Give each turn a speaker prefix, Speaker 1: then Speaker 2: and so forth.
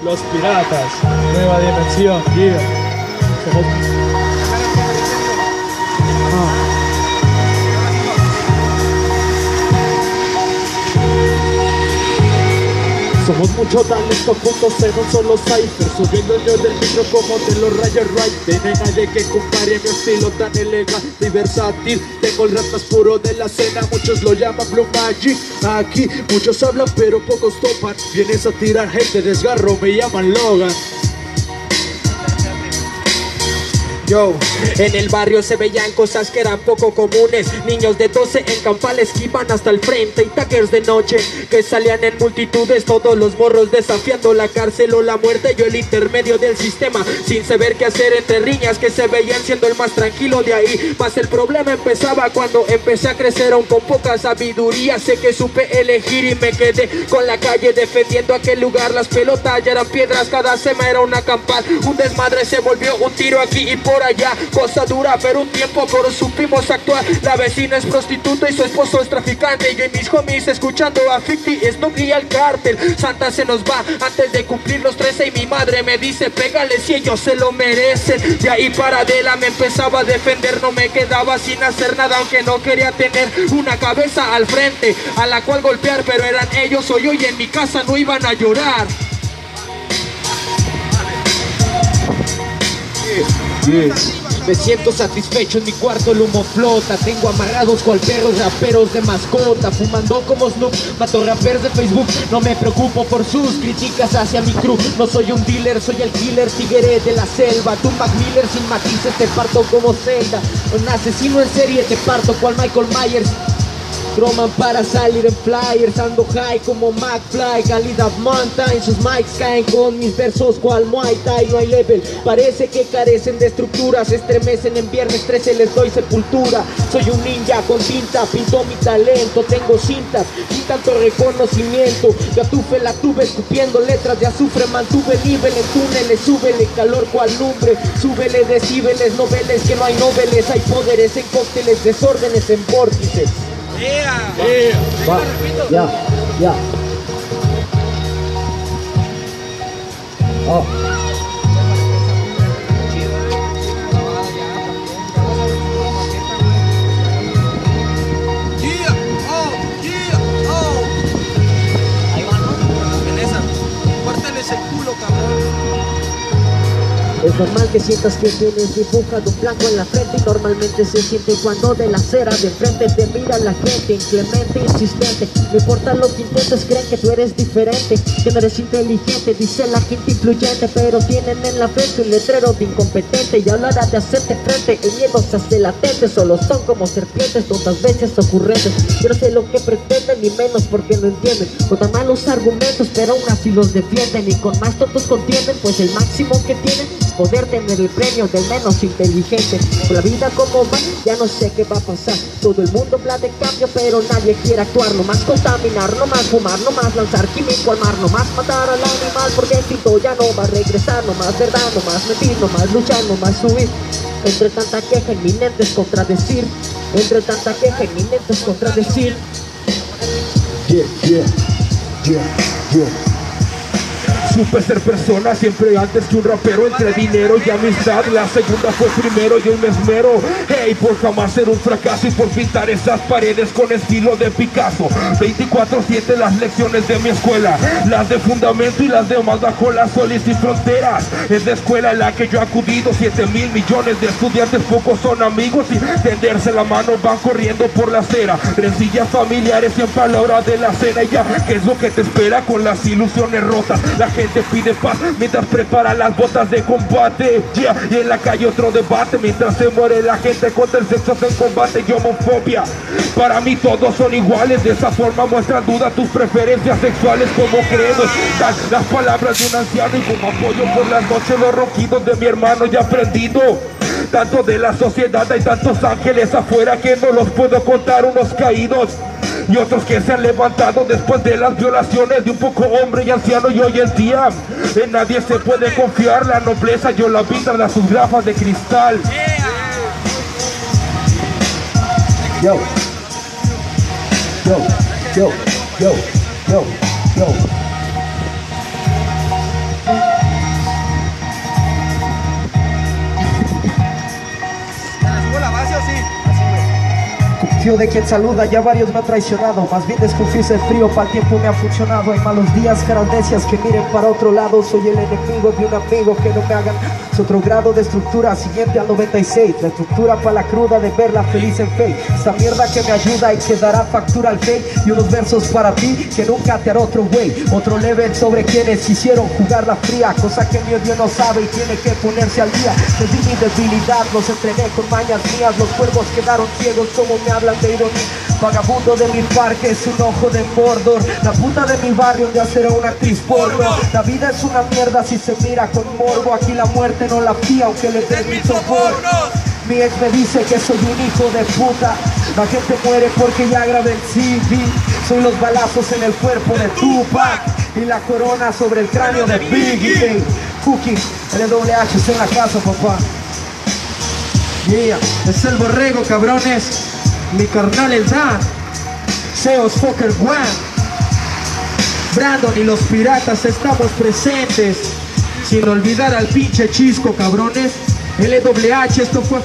Speaker 1: Los piratas, nueva dimensión, yeah. Somos... Somos mucho talento juntos en un solo cipher, subiendo yo del micro como de los Rayos Right. No hay nadie que compare mi estilo tan elegante y versátil. Tengo el rap más puro de la escena, muchos lo llaman Blue Magic. Aquí muchos hablan pero pocos topan. Vienes a tirar hate, desgarro, me llaman Logan. Yo, en el barrio se veían cosas que eran poco comunes. Niños de 12 en campales que iban hasta el frente, y tackers de noche que salían en multitudes. Todos los morros desafiando la cárcel o la muerte. Yo el intermedio del sistema, sin saber qué hacer entre riñas que se veían siendo el más tranquilo de ahí. Más el problema empezaba cuando empecé a crecer aún con poca sabiduría. Sé que supe elegir y me quedé con la calle defendiendo aquel lugar. Las pelotas ya eran piedras, cada sema era una campal. Un desmadre se volvió un tiro aquí y por allá, cosa dura pero un tiempo pero supimos actuar. La vecina es prostituta y su esposo es traficante, y yo y mis homies escuchando a 50, Snoop y al cártel. Santa se nos va antes de cumplir los 13 y mi madre me dice pégale si ellos se lo merecen. De ahí para adelante me empezaba a defender, no me quedaba sin hacer nada aunque no quería tener una cabeza al frente a la cual golpear, pero eran ellos o yo y en mi casa no iban a llorar.
Speaker 2: Yeah. Me siento satisfecho, en mi cuarto el humo flota. Tengo amarrados cual perros raperos de mascota. Fumando como Snoop, mato rappers de Facebook. No me preocupo por sus críticas hacia mi crew. No soy un dealer, soy el killer tigre de la selva. Tú Mac Miller sin matices te parto como Zelda. Un asesino en serie te parto cual Michael Myers. Croman para salir en flyers, ando high como McFly, calidad mountain, sus mics caen con mis versos cual Muay Thai, no hay level, parece que carecen de estructuras, se estremecen en viernes 13, les doy sepultura, soy un ninja con tinta, pinto mi talento, tengo cintas, sin tanto reconocimiento, Gatufe la tuve escupiendo letras de azufre, mantuve el nivel en túneles, súbele calor cual lumbre, súbele decíbeles, noveles que no hay noveles, hay poderes en cócteles, desórdenes en vórtices.
Speaker 3: Yeah.
Speaker 2: Va, ya. Oh.
Speaker 3: Ahí va, ¿no? En esa. Cuártales el culo, cabrón.
Speaker 2: Es normal que sientas que tienes dibujado un blanco en la frente, y normalmente se siente cuando de la acera de enfrente te mira la gente inclemente, insistente. No importa lo que intentes, creen que tú eres diferente, que no eres inteligente, dice la gente influyente, pero tienen en la frente un letrero de incompetente y hablará de hacerte frente. El miedo se hace latente, solo son como serpientes, todas veces ocurrentes. Yo no sé lo que pretenden, ni menos porque no entienden, con tan malos argumentos, pero aún así los defienden, y con más tontos contienden, pues el máximo que tienen poder tener el premio del menos inteligente. Con la vida como va, ya no sé qué va a pasar. Todo el mundo habla de cambio, pero nadie quiere actuar. No más contaminar, no más fumar, no más lanzar químico al mar, no más matar al animal, porque el instinto ya no va a regresar. No más verdad, no más mentir, no más luchar, no más subir. Entre tanta queja inminente es contradecir. Entre tanta queja inminente es contradecir.
Speaker 4: Yeah. Supe ser persona siempre antes que un rapero, entre dinero y amistad. La segunda fue primero y hoy me esmero, hey, por jamás ser un fracaso y por pintar esas paredes con estilo de Picasso. 24/7 las lecciones de mi escuela, las de fundamento y las demás bajo las soles y fronteras. Es la escuela en la que yo he acudido, 7.000 millones de estudiantes, pocos son amigos y tenderse la mano van corriendo por la acera. Rencillas familiares siempre a la hora de la cena, y ya, ¿qué es lo que te espera con las ilusiones rotas? La gente pide paz mientras prepara las botas de combate, yeah. Y en la calle otro debate, mientras se muere la gente contra el sexo en combate y homofobia. Para mí todos son iguales, de esa forma muestran duda tus preferencias sexuales como credos. Dan las palabras de un anciano y como apoyo por las noches los ronquidos de mi hermano ya aprendido. Tanto de la sociedad hay tantos ángeles afuera que no los puedo contar, unos caídos y otros que se han levantado después de las violaciones de un poco hombre y anciano. Y hoy en día en nadie se puede confiar, la nobleza yo la vida da sus gafas de cristal. Yo.
Speaker 5: Desconfío de quien saluda, ya varios me han traicionado. Más bien desconfío el frío, para el tiempo me ha funcionado. Hay malos días, caras necias que miren para otro lado. Soy el enemigo de un amigo, que no me hagan. Es otro grado de estructura, siguiente al 96. La estructura para la cruda de verla feliz en fake. Esta mierda que me ayuda y que dará factura al fake. Y unos versos para ti, que nunca te hará otro güey. Otro level sobre quienes quisieron jugar la fría, cosa que mi odio no sabe y tiene que ponerse al día. Les di mi debilidad, los entrené con mañas mías. Los cuervos quedaron ciegos como me hablan de ironía. Vagabundo de mi parque es un ojo de Mordor. La puta de mi barrio ya será una actriz porno. La vida es una mierda si se mira con morbo. Aquí la muerte no la fía aunque le den mi soporno. Mi ex me dice que soy un hijo de puta. La gente muere porque ya grabé el CD. Soy los balazos en el cuerpo de Tupac y la corona sobre el cráneo de Biggie. Cookie, LWH está en la casa, papá. Yeah, es el borrego, cabrones. Mi carnal el Dan, Seos Fucker One, Brandon y los piratas estamos presentes. Sin olvidar al pinche Chisco, cabrones. LWH, esto fue